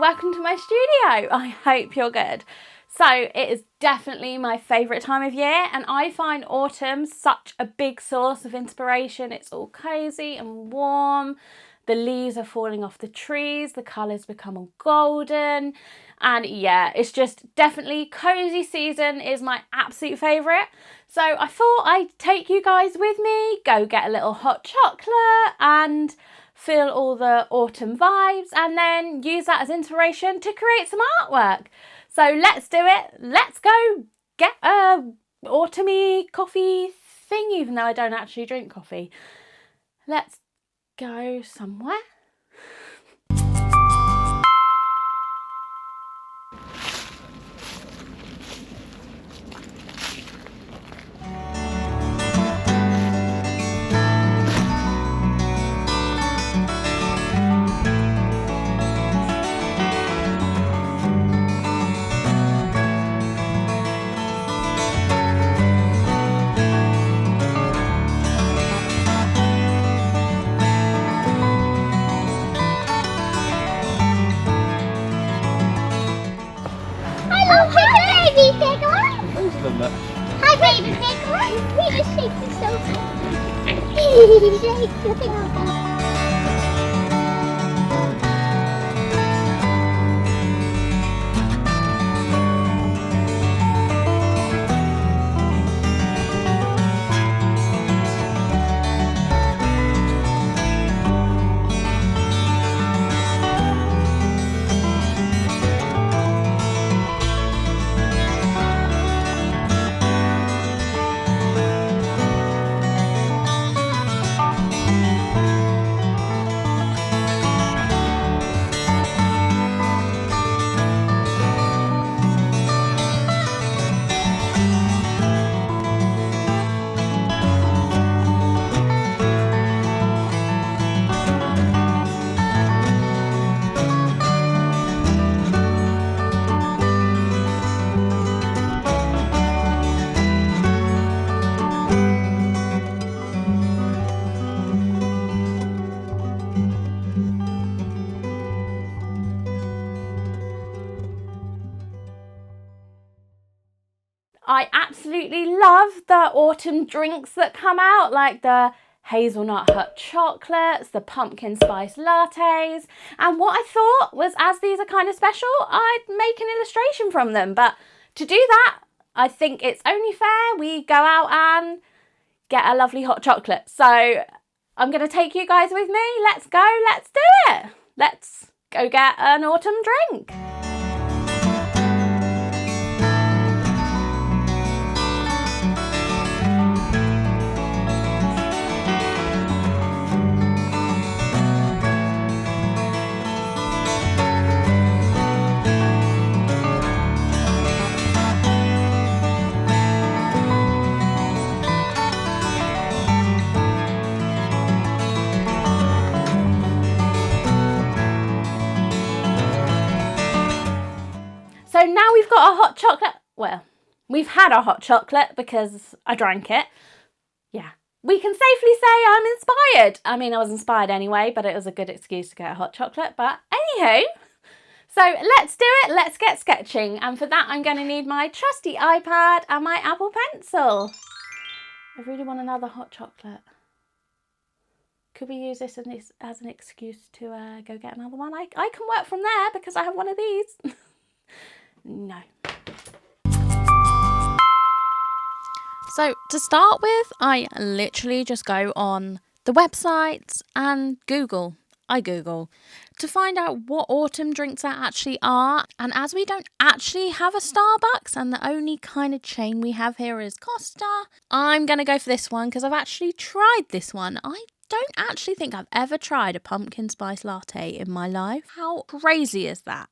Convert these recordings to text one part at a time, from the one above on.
welcome to my studio. I hope you're good. So it is definitely my favourite time of year, and I find autumn such a big source of inspiration. It's all cosy and warm. The leaves are falling off the trees, the colours become all golden, and yeah, it's just definitely cosy season is my absolute favourite. So I thought I'd take you guys with me, go get a little hot chocolate and feel all the autumn vibes, and then use that as inspiration to create some artwork. So let's do it. Let's go get a autumny coffee thing, even though I don't actually drink coffee. Let's go somewhere. Hi baby Piglets! We just shake the sofa. Shake the sofa. I absolutely love the autumn drinks that come out, like the hazelnut hot chocolates, the pumpkin spice lattes. And what I thought was, as these are kind of special, I'd make an illustration from them. But to do that, I think it's only fair we go out and get a lovely hot chocolate. So I'm going to take you guys with me. Let's go, let's do it. Let's go get an autumn drink. So now we've got a hot chocolate. Well, we've had a hot chocolate because I drank it. Yeah, we can safely say I'm inspired. I mean, I was inspired anyway, but it was a good excuse to get a hot chocolate. But anywho, so let's do it. Let's get sketching. And for that, I'm going to need my trusty iPad and my Apple Pencil. I really want another hot chocolate. Could we use this as an excuse to go get another one? I can work from there because I have one of these. No. So to start with, I literally just go on the websites and Google. I Google to find out what autumn drinks there actually are. And as we don't actually have a Starbucks and the only kind of chain we have here is Costa, I'm going to go for this one because I've actually tried this one. I don't actually think I've ever tried a pumpkin spice latte in my life. How crazy is that?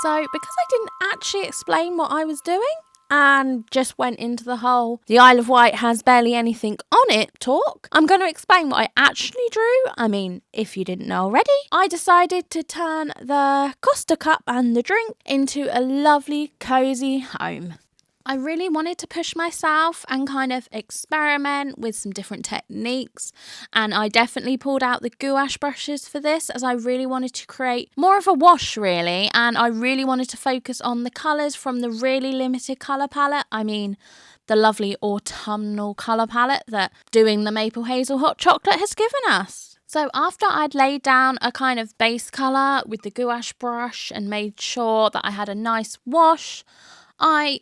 So because I didn't actually explain what I was doing and just went into the whole "the Isle of Wight has barely anything on it" talk, I'm going to explain what I actually drew. I mean, if you didn't know already, I decided to turn the Costa cup and the drink into a lovely cosy home. I really wanted to push myself and kind of experiment with some different techniques, and I definitely pulled out the gouache brushes for this, as I really wanted to create more of a wash really, and I really wanted to focus on the colours from the really limited colour palette. I mean, the lovely autumnal colour palette that doing the Maple Hazel Hot Chocolate has given us. So after I'd laid down a kind of base colour with the gouache brush and made sure that I had a nice wash, I,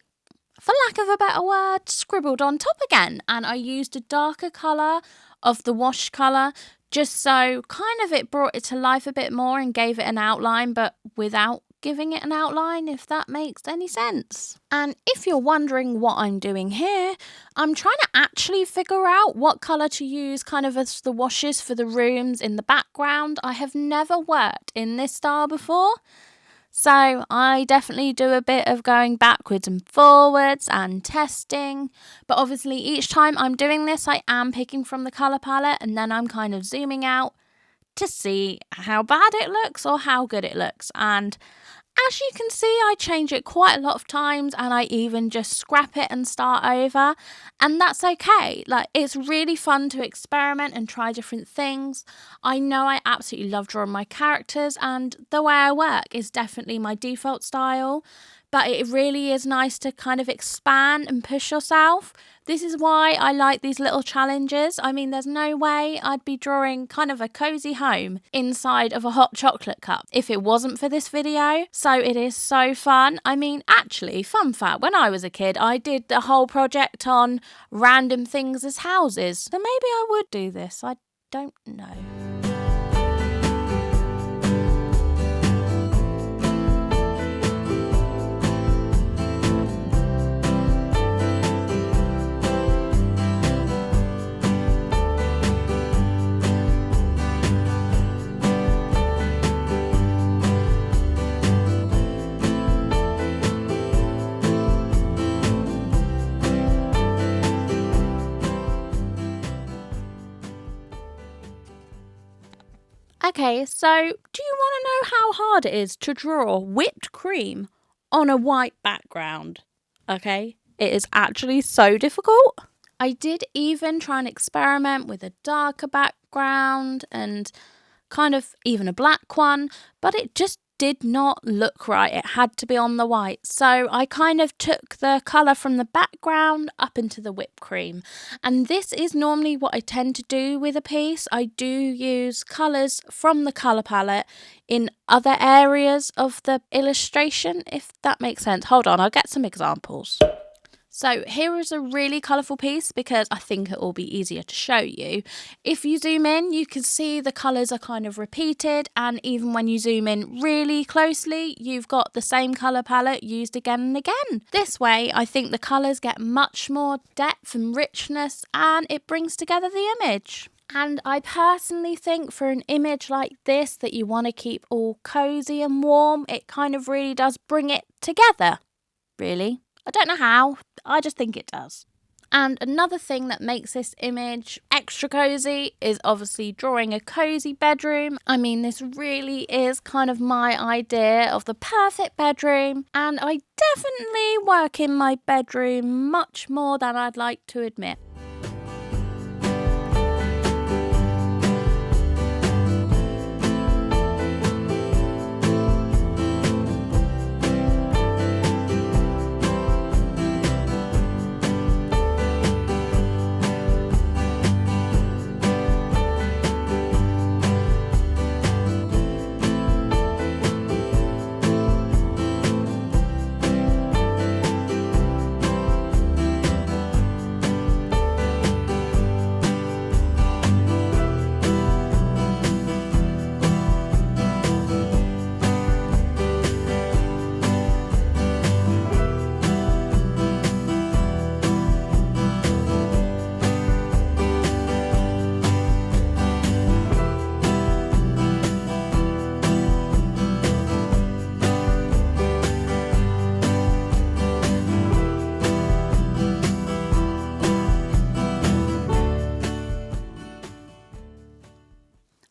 for lack of a better word, scribbled on top again, and I used a darker colour of the wash colour just so kind of it brought it to life a bit more and gave it an outline, but without giving it an outline, if that makes any sense. And if you're wondering what I'm doing here, I'm trying to actually figure out what colour to use kind of as the washes for the rooms in the background. I have never worked in this style before, so I definitely do a bit of going backwards and forwards and testing. But obviously each time I'm doing this, I am picking from the colour palette and then I'm kind of zooming out to see how bad it looks or how good it looks. And as you can see, I change it quite a lot of times, and I even just scrap it and start over, and that's okay. Like, it's really fun to experiment and try different things. I know I absolutely love drawing my characters, and the way I work is definitely my default style, but it really is nice to kind of expand and push yourself. This is why I like these little challenges. I mean, there's no way I'd be drawing kind of a cozy home inside of a hot chocolate cup if it wasn't for this video. So it is so fun. I mean, actually, fun fact, when I was a kid, I did the whole project on random things as houses. So maybe I would do this. I don't know. Okay, so do you want to know how hard it is to draw whipped cream on a white background? Okay, it is actually so difficult. I did even try and experiment with a darker background and kind of even a black one, but it just did not look right. It had to be on the white. So I kind of took the colour from the background up into the whipped cream. And this is normally what I tend to do with a piece. I do use colours from the colour palette in other areas of the illustration, if that makes sense. Hold on, I'll get some examples. So here is a really colourful piece because I think it will be easier to show you. If you zoom in, you can see the colours are kind of repeated, and even when you zoom in really closely, you've got the same colour palette used again and again. This way, I think the colours get much more depth and richness, and it brings together the image. And I personally think for an image like this that you want to keep all cosy and warm, it kind of really does bring it together, really. I don't know how, I just think it does. And another thing that makes this image extra cozy is obviously drawing a cozy bedroom. I mean, this really is kind of my idea of the perfect bedroom, and I definitely work in my bedroom much more than I'd like to admit.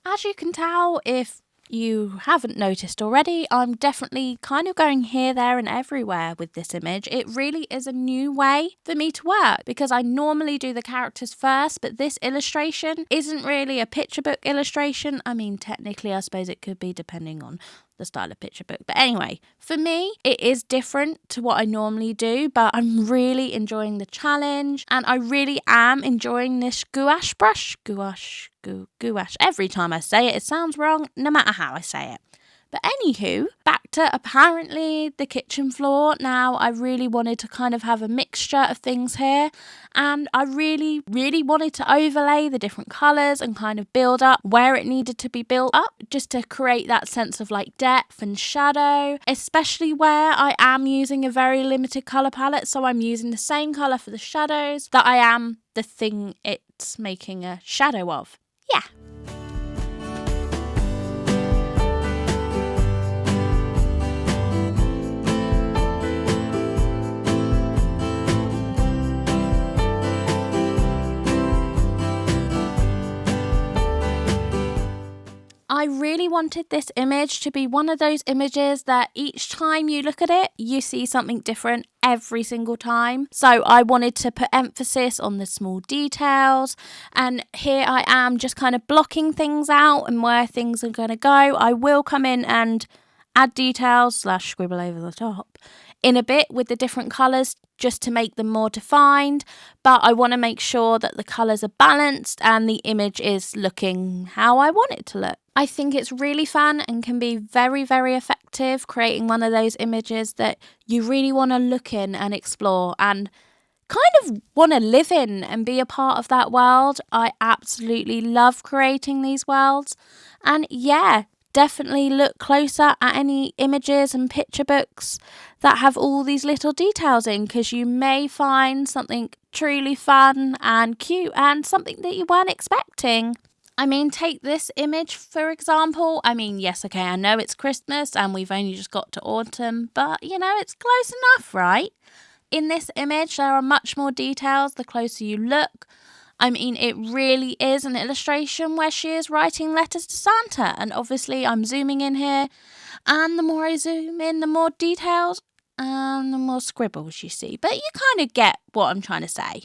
As you can tell, if you haven't noticed already, I'm definitely kind of going here, there and everywhere with this image. It really is a new way for me to work because I normally do the characters first, but this illustration isn't really a picture book illustration. I mean, technically, I suppose it could be depending on the style of picture book. But anyway, for me, it is different to what I normally do, but I'm really enjoying the challenge and I really am enjoying this gouache brush. Gouache. Every time I say it, it sounds wrong, no matter how I say it. But anywho, back to apparently the kitchen floor. Now, I really wanted to kind of have a mixture of things here. And I really, really wanted to overlay the different colours and kind of build up where it needed to be built up, just to create that sense of like depth and shadow, especially where I am using a very limited colour palette. So I'm using the same colour for the shadows that I am the thing it's making a shadow of. Yeah. I really wanted this image to be one of those images that each time you look at it, you see something different every single time. So I wanted to put emphasis on the small details, and here I am just kind of blocking things out and where things are going to go. I will come in and add details / scribble over the top in a bit with the different colours just to make them more defined, but I want to make sure that the colours are balanced and the image is looking how I want it to look. I think it's really fun and can be very, very effective creating one of those images that you really want to look in and explore and kind of want to live in and be a part of that world. I absolutely love creating these worlds, and yeah, definitely look closer at any images and picture books that have all these little details in, because you may find something truly fun and cute and something that you weren't expecting. I mean, take this image for example. I mean, yes, okay, I know it's Christmas and we've only just got to autumn, but you know, it's close enough, right? In this image, there are much more details the closer you look. I mean, it really is an illustration where she is writing letters to Santa. And obviously I'm zooming in here. And the more I zoom in, the more details and the more scribbles you see. But you kind of get what I'm trying to say.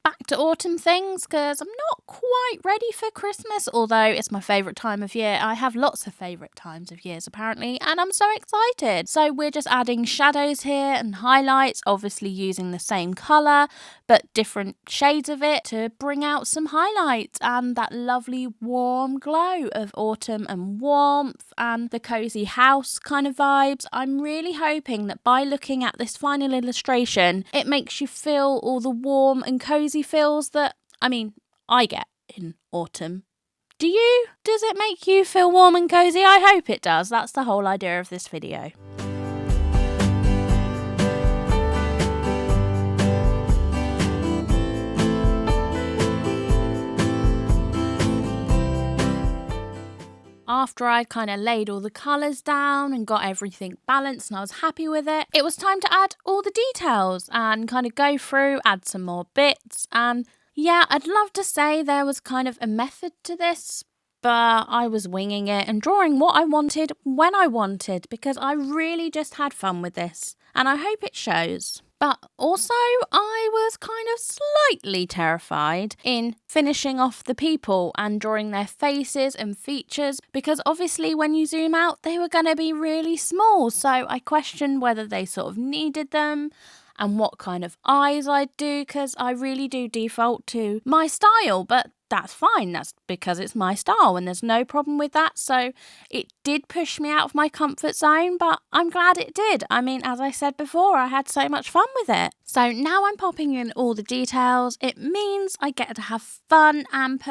Back to autumn things, because I'm not quite ready for Christmas, although it's my favourite time of year. I have lots of favourite times of years apparently, and I'm so excited. So we're just adding shadows here and highlights, obviously using the same colour but different shades of it to bring out some highlights and that lovely warm glow of autumn and warmth and the cosy house kind of vibes. I'm really hoping that by looking at this final illustration, it makes you feel all the warm and cosy feels that, I mean, I get in autumn. Do you? Does it make you feel warm and cosy? I hope it does. That's the whole idea of this video. After I'd kind of laid all the colours down and got everything balanced and I was happy with it, it was time to add all the details and kind of go through, add some more bits. And yeah, I'd love to say there was kind of a method to this, but I was winging it and drawing what I wanted when I wanted, because I really just had fun with this and I hope it shows. But also, I was kind of slightly terrified in finishing off the people and drawing their faces and features, because obviously when you zoom out, they were going to be really small. So I questioned whether they sort of needed them and what kind of eyes I'd do, because I really do default to my style, but that's fine. That's because it's my style and there's no problem with that. So it did push me out of my comfort zone, but I'm glad it did. I mean, as I said before, I had so much fun with it. So now I'm popping in all the details. It means I get to have fun and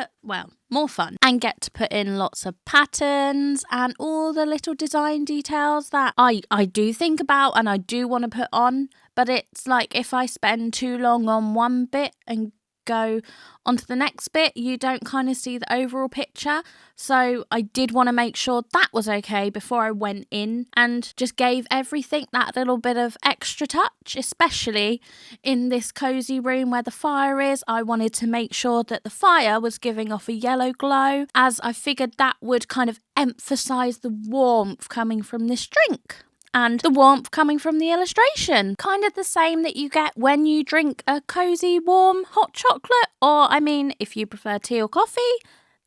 more fun, and get to put in lots of patterns and all the little design details that I do think about and I do want to put on. But it's like if I spend too long on one bit and go onto the next bit, you don't kind of see the overall picture. So I did want to make sure that was okay before I went in and just gave everything that little bit of extra touch, especially in this cozy room where the fire is. I wanted to make sure that the fire was giving off a yellow glow, as I figured that would kind of emphasize the warmth coming from this drink. And the warmth coming from the illustration. Kind of the same that you get when you drink a cozy, warm, hot chocolate. Or, I mean, if you prefer tea or coffee,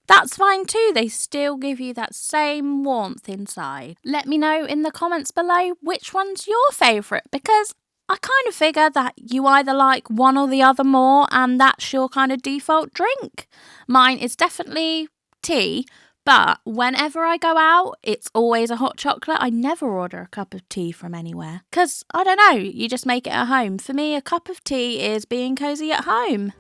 that's fine too. They still give you that same warmth inside. Let me know in the comments below which one's your favourite, because I kind of figure that you either like one or the other more, and that's your kind of default drink. Mine is definitely tea. But whenever I go out, it's always a hot chocolate. I never order a cup of tea from anywhere. Because, I don't know, you just make it at home. For me, a cup of tea is being cozy at home.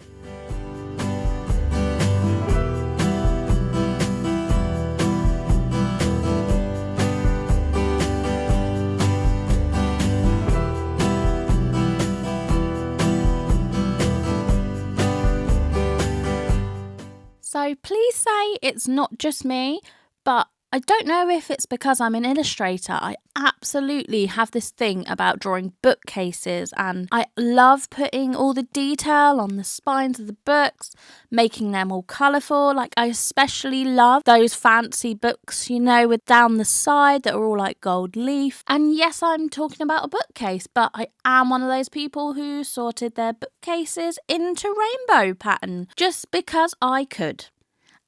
So please say it's not just me, but I don't know if it's because I'm an illustrator. I absolutely have this thing about drawing bookcases, and I love putting all the detail on the spines of the books, making them all colourful. Like, I especially love those fancy books, you know, with down the side that are all like gold leaf. And yes, I'm talking about a bookcase, but I am one of those people who sorted their bookcases into rainbow pattern just because I could.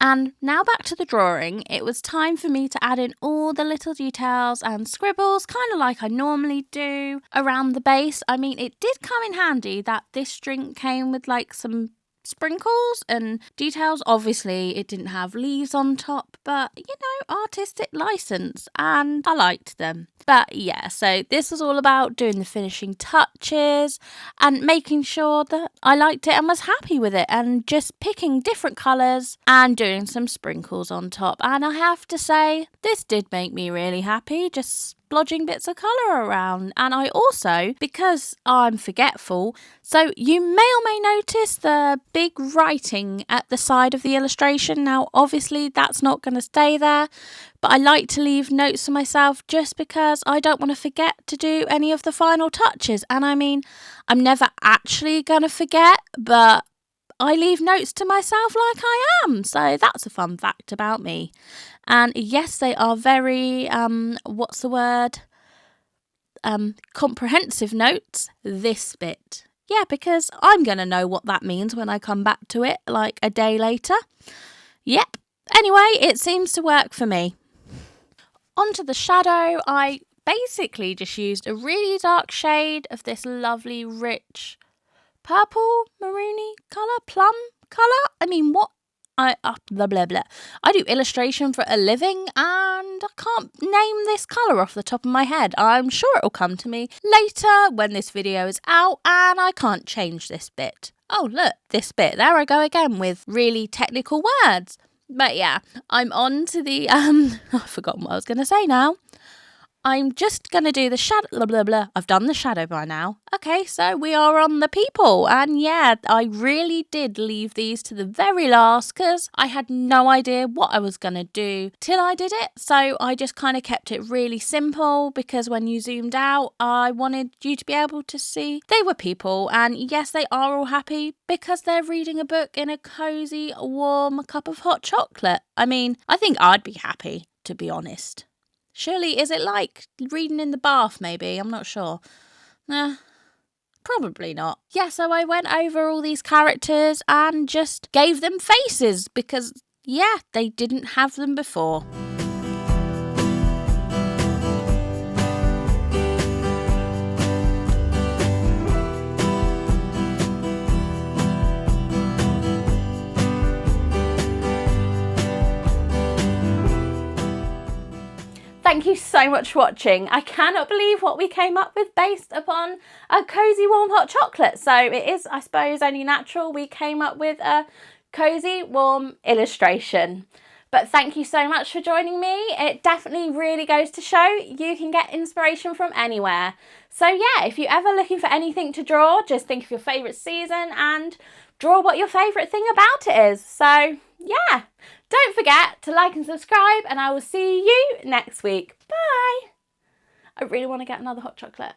And now back to the drawing. It was time for me to add in all the little details and scribbles, kind of like I normally do, around the base. I mean, it did come in handy that this drink came with like some sprinkles and details. Obviously, it didn't have leaves on top, but you know, artistic license, and I liked them. But yeah, so this was all about doing the finishing touches and making sure that I liked it and was happy with it, and just picking different colours and doing some sprinkles on top. And I have to say, this did make me really happy, just splodging bits of colour around. And I also, because I'm forgetful, so you may or may notice the big writing at the side of the illustration. Now obviously that's not going to stay there, but I like to leave notes to myself just because I don't want to forget to do any of the final touches. And I mean, I'm never actually going to forget, but I leave notes to myself like I am. So that's a fun fact about me. And yes, they are very, comprehensive notes, this bit. Yeah, because I'm going to know what that means when I come back to it like a day later. Yep. Anyway, it seems to work for me. Onto the shadow, I basically just used a really dark shade of this lovely, rich purple, maroony colour, plum colour. I mean, what? Blah, blah, blah. I do illustration for a living, and I can't name this colour off the top of my head. I'm sure it'll come to me later when this video is out, and I can't change this bit. Oh, look, this bit. There I go again with really technical words. But yeah, I'm on to the, I've forgotten what I was going to say now. I'm just going to do the shadow, blah, blah, blah. I've done the shadow by now. Okay, so we are on the people. And yeah, I really did leave these to the very last because I had no idea what I was going to do till I did it. So I just kind of kept it really simple because when you zoomed out, I wanted you to be able to see they were people. And yes, they are all happy because they're reading a book in a cozy, warm cup of hot chocolate. I mean, I think I'd be happy, to be honest. Surely, is it like reading in the bath, maybe? I'm not sure. Nah, probably not. Yeah, so I went over all these characters and just gave them faces because, yeah, they didn't have them before. Thank you so much for watching. I cannot believe what we came up with based upon a cozy warm hot chocolate. So it is, I suppose, only natural we came up with a cozy warm illustration. But thank you so much for joining me. It definitely really goes to show you can get inspiration from anywhere. So yeah, if you're ever looking for anything to draw, just think of your favourite season and draw what your favourite thing about it is. So yeah, don't forget to like and subscribe, and I will see you next week. Bye. I really want to get another hot chocolate.